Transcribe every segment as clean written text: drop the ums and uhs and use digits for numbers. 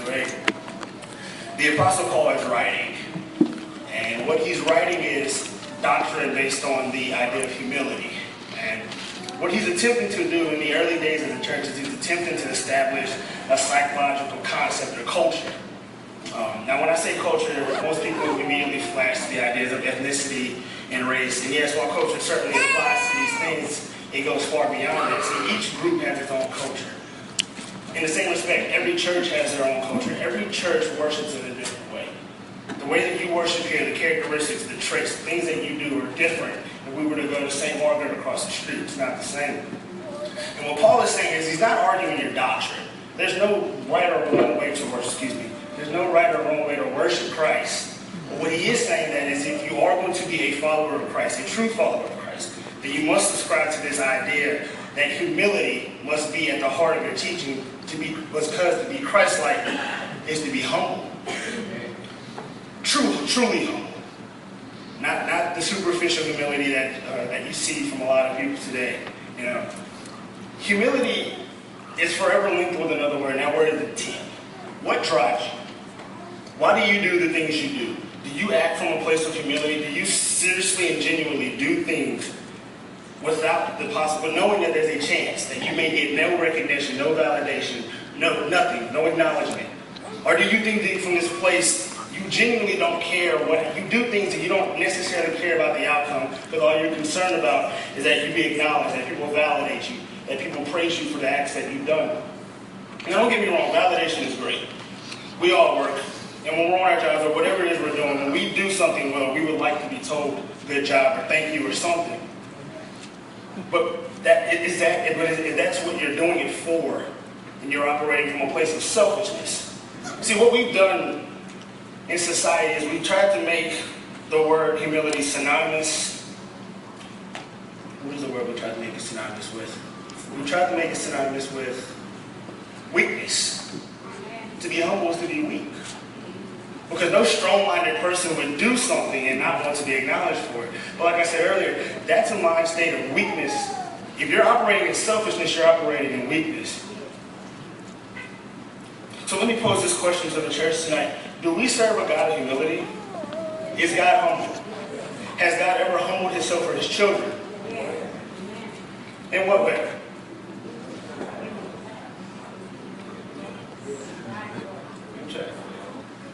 Great. The Apostle Paul is writing, and what he's writing is doctrine based on the idea of humility. And what he's attempting to do in the early days of the church is he's attempting to establish a psychological concept or culture. Now, when I say culture, most people immediately flash to the ideas of ethnicity and race. And yes, while culture certainly applies to these things, it goes far beyond that. See, each group has its own culture. In the same respect, every church has their own culture. Every church worships in a different way. The way that you worship here, the characteristics, the traits, the things that you do are different. If we were to go to St. Margaret across the street, it's not the same. And what Paul is saying is he's not arguing your doctrine. There's no right or wrong way to worship, There's no right or wrong way to worship Christ. But what he is saying that is if you are going to be a follower of Christ, a true follower of Christ, then you must subscribe to this idea that humility must be at the heart of your teaching, because to be Christ-like is to be humble. Truly humble. Not the superficial humility that you see from a lot of people today. You know, humility is forever linked with another word. That word is intent. What drives you? Why do you do the things you do? Do you act from a place of humility? Do you seriously and genuinely do things without the possible, knowing that there's a chance that you may get no recognition, no validation, nothing, no acknowledgement? Or do you think that from this place you genuinely don't care what you do, things that you don't necessarily care about the outcome, because all you're concerned about is that you be acknowledged, that people validate you, that people praise you for the acts that you've done? And don't get me wrong, validation is great. We all work, and when we're on our jobs or whatever it is we're doing, when we do something well, we would like to be told good job or thank you or something. But if that's what you're doing it for, and you're operating from a place of selfishness. See, what we've done in society is we tried to make the word humility synonymous. What is the word we tried to make it synonymous with? We tried to make it synonymous with weakness. To be humble is to be weak. Because no strong-minded person would do something and not want to be acknowledged for it. But like I said earlier, that's a mind state of weakness. If you're operating in selfishness, you're operating in weakness. So let me pose this question to the church tonight. Do we serve a God of humility? Is God humble? Has God ever humbled himself for his children? In what way?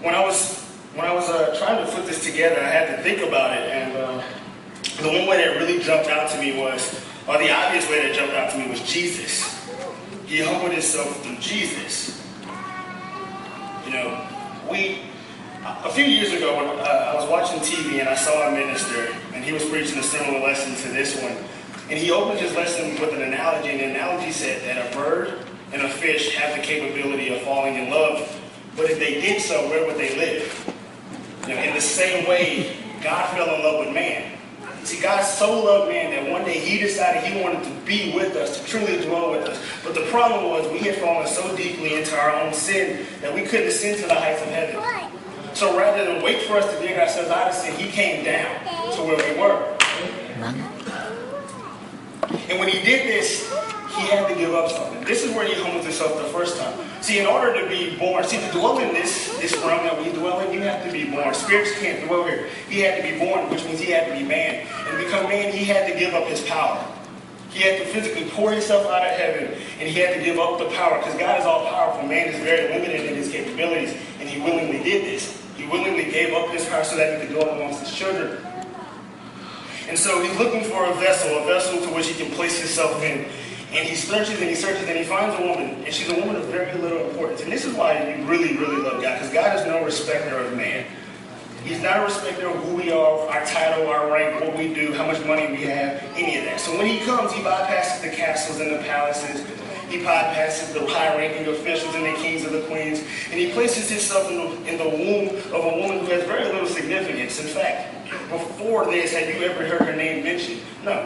When I was trying to put this together, I had to think about it, and the one way that really jumped out to me was, or the obvious way that jumped out to me was Jesus. He humbled himself through Jesus. You know, a few years ago, when I was watching TV and I saw a minister, and he was preaching a similar lesson to this one, and he opened his lesson with an analogy, and the analogy said that a bird and a fish have the capability of falling in love. But if they did so, where would they live? You know, in the same way, God fell in love with man. See, God so loved man that one day he decided he wanted to be with us, to truly dwell with us. But the problem was we had fallen so deeply into our own sin that we couldn't ascend to the heights of heaven. So rather than wait for us to dig ourselves out of sin, he came down to where we were. And when he did this, he had to give up something. This is where he humbled himself the first time. See, in order to be born, to dwell in this realm that we dwell in, you have to be born. Spirits can't dwell here. He had to be born, which means he had to be man. And to become man, he had to give up his power. He had to physically pour himself out of heaven, and he had to give up the power, because God is all powerful. Man is very limited in his capabilities, and he willingly did this. He willingly gave up his power so that he could dwell amongst his children. And so he's looking for a vessel to which he can place himself in. And he searches and he searches and he finds a woman, and she's a woman of very little importance. And this is why you really, really love God, because God is no respecter of man. He's not a respecter of who we are, our title, our rank, what we do, how much money we have, any of that. So when he comes, he bypasses the castles and the palaces. He bypasses the high-ranking officials and the kings and the queens. And he places himself in the womb of a woman who has very little significance. In fact, before this, have you ever heard her name mentioned? No.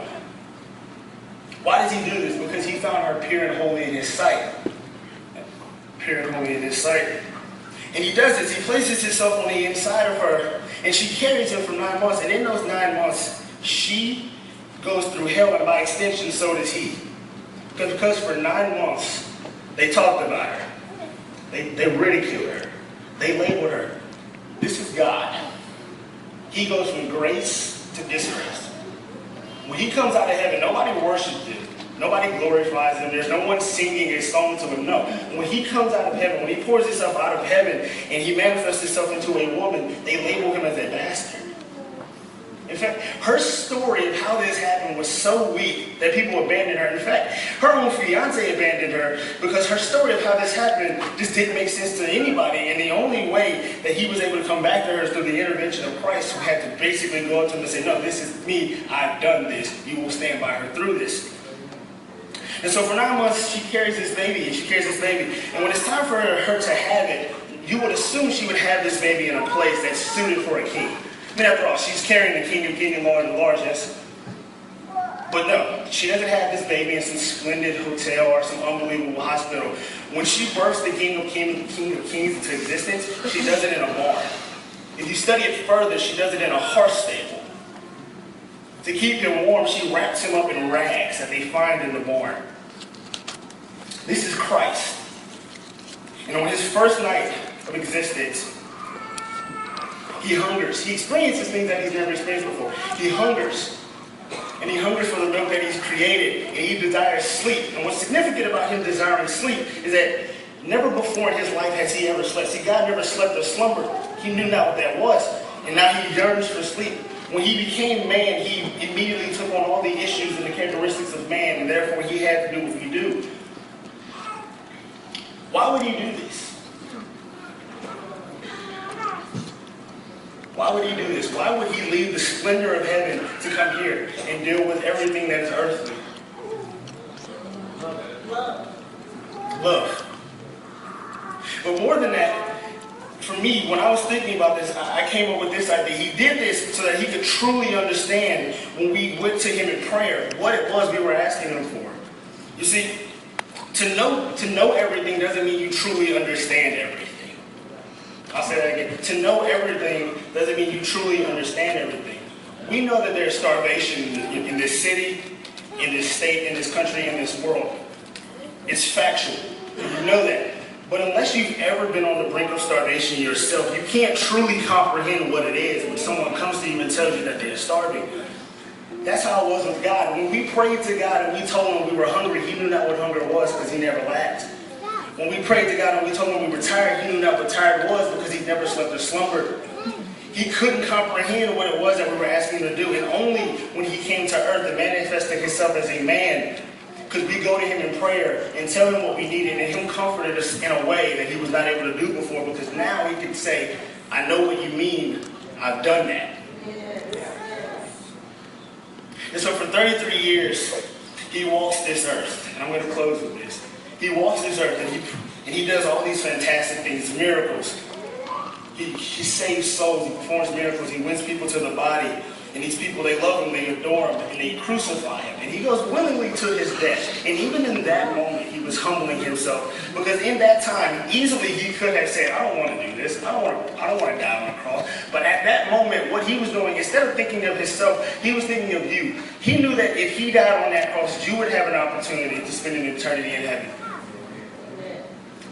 Why does he do this? Because he found her pure and holy in his sight. Pure and holy in his sight. And he does this. He places himself on the inside of her, and she carries him for 9 months. And in those 9 months, she goes through hell, and by extension, so does he. Because for 9 months, they talked about her. They ridicule her. They label her. This is God. He goes from grace to disgrace. When he comes out of heaven, nobody worships him. Nobody glorifies him. There's no one singing a song to him. No. When he comes out of heaven, when he pours himself out of heaven and he manifests himself into a woman, they label him as a bastard. In fact, her story of how this happened was so weak that people abandoned her. In fact, her own fiance abandoned her because her story of how this happened just didn't make sense to anybody. And the only way that he was able to come back to her is through the intervention of Christ, who had to basically go up to him and say, no, this is me. I've done this. You will stand by her through this. And so for 9 months, she carries this baby, and she carries this baby. And when it's time for her to have it, you would assume she would have this baby in a place that's suited for a king. I mean, after all, she's carrying the King of Kings and Lord of Lords, yes? But no, she doesn't have this baby in some splendid hotel or some unbelievable hospital. When she births the King of Kings into existence, she does it in a barn. If you study it further, she does it in a horse stable. To keep him warm, she wraps him up in rags that they find in the barn. This is Christ. And on his first night of existence, he hungers. He experiences things that he's never experienced before. He hungers. And he hungers for the milk that he's created. And he desires sleep. And what's significant about him desiring sleep is that never before in his life has he ever slept. See, God never slept or slumbered. He knew not what that was. And now he yearns for sleep. When he became man, he immediately took on all the issues and the characteristics of man. And therefore, he had to do what he do. Why would he do this? Why would he do this? Why would he leave the splendor of heaven to come here and deal with everything that is earthly? Love. But more than that, for me, when I was thinking about this, I came up with this idea. He did this so that he could truly understand when we went to him in prayer what it was we were asking him for. You see, to know everything doesn't mean you truly understand everything. I'll say that again. To know everything doesn't mean you truly understand everything. We know that there's starvation in this city, in this state, in this country, in this world. It's factual. You know that. But unless you've ever been on the brink of starvation yourself, you can't truly comprehend what it is when someone comes to you and tells you that they're starving. That's how it was with God. When we prayed to God and we told him we were hungry, he knew not what hunger was because he never lacked. When we prayed to God and we told him we were tired, he knew not what tired was because he never slept or slumbered. He couldn't comprehend what it was that we were asking him to do. And only when he came to earth and manifested himself as a man could we go to him in prayer and tell him what we needed, and him comforted us in a way that he was not able to do before, because now he could say, I know what you mean, I've done that. And so for 33 years, he walks this earth. And I'm going to close with this. He walks this earth and he does all these fantastic things, miracles. He saves souls, he performs miracles, he wins people to the body. And these people, they love him, they adore him, and they crucify him. And he goes willingly to his death. And even in that moment, he was humbling himself. Because in that time, easily he could have said, I don't want to do this. I don't want to die on the cross. But at that moment, what he was doing, instead of thinking of himself, he was thinking of you. He knew that if he died on that cross, you would have an opportunity to spend an eternity in heaven.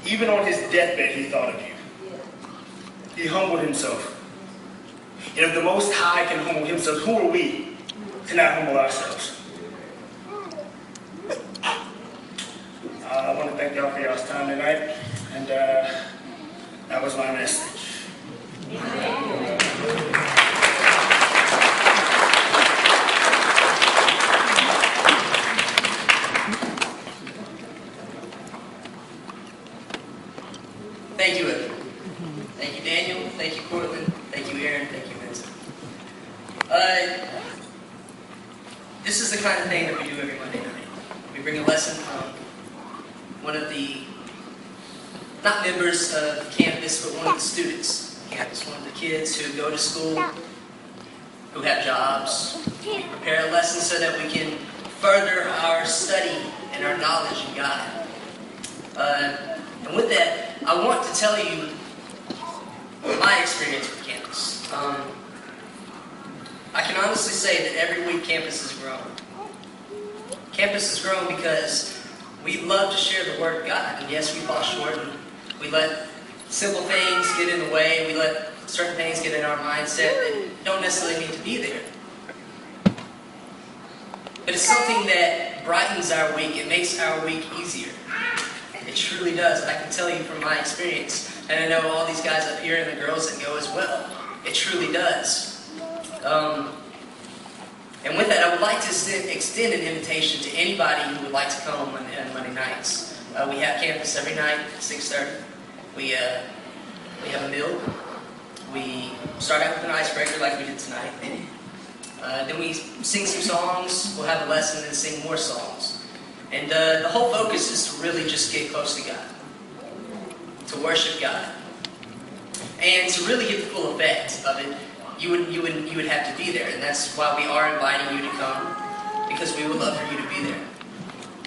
Even on his deathbed, he thought of you. He humbled himself. And if the Most High can humble himself, who are we to not humble ourselves? I want to thank y'all for y'all's time tonight. And that was my message. Thank you, Evan. Thank you, Daniel. Thank you, Cortland. Thank you, Aaron. Thank you, Vincent. This is the kind of thing that we do every Monday night. We bring a lesson from one of the, not members of campus, but one of the students on campus, one of the kids who go to school, who have jobs. We prepare a lesson so that we can further our study and our knowledge in God. And with that, I want to tell you my experience with campus. I can honestly say that every week campus has grown. Campus has grown because we love to share the Word of God. And yes, we fall short. And We let simple things get in the way. We let certain things get in our mindset that don't necessarily need to be there. But it's something that brightens our week. It makes our week easier. It truly does. I can tell you from my experience, and I know all these guys up here and the girls that go as well. It truly does. And with that, I would like to extend an invitation to anybody who would like to come on Monday nights. We have campus every night at 6:30. We have a meal. We start out with an icebreaker like we did tonight. Then we sing some songs. We'll have a lesson and sing more songs. And the whole focus is to really just get close to God, to worship God, and to really get the full effect of it. You would have to be there, and that's why we are inviting you to come, because we would love for you to be there.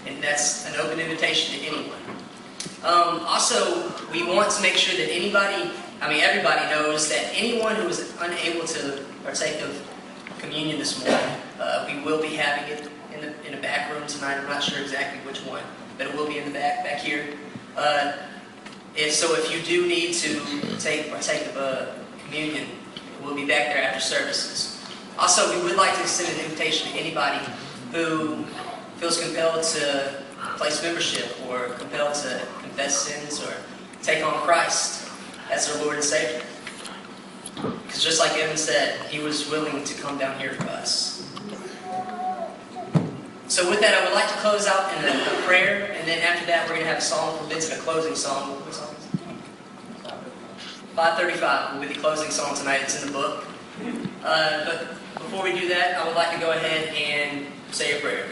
And that's an open invitation to anyone. Also, we want to make sure that everybody knows that anyone who is unable to partake of communion this morning, we will be having it in a back room tonight. I'm not sure exactly which one, but it will be in the back here. If you do need to partake of communion, we'll be back there after services. Also, we would like to extend an invitation to anybody who feels compelled to place membership or compelled to confess sins or take on Christ as their Lord and Savior. Because just like Evan said, he was willing to come down here for us. So with that, I would like to close out in a prayer, and then after that, we're going to have a song from Vincent, a closing song. What song is it? 535 will be the closing song tonight. It's in the book. But before we do that, I would like to go ahead and say a prayer.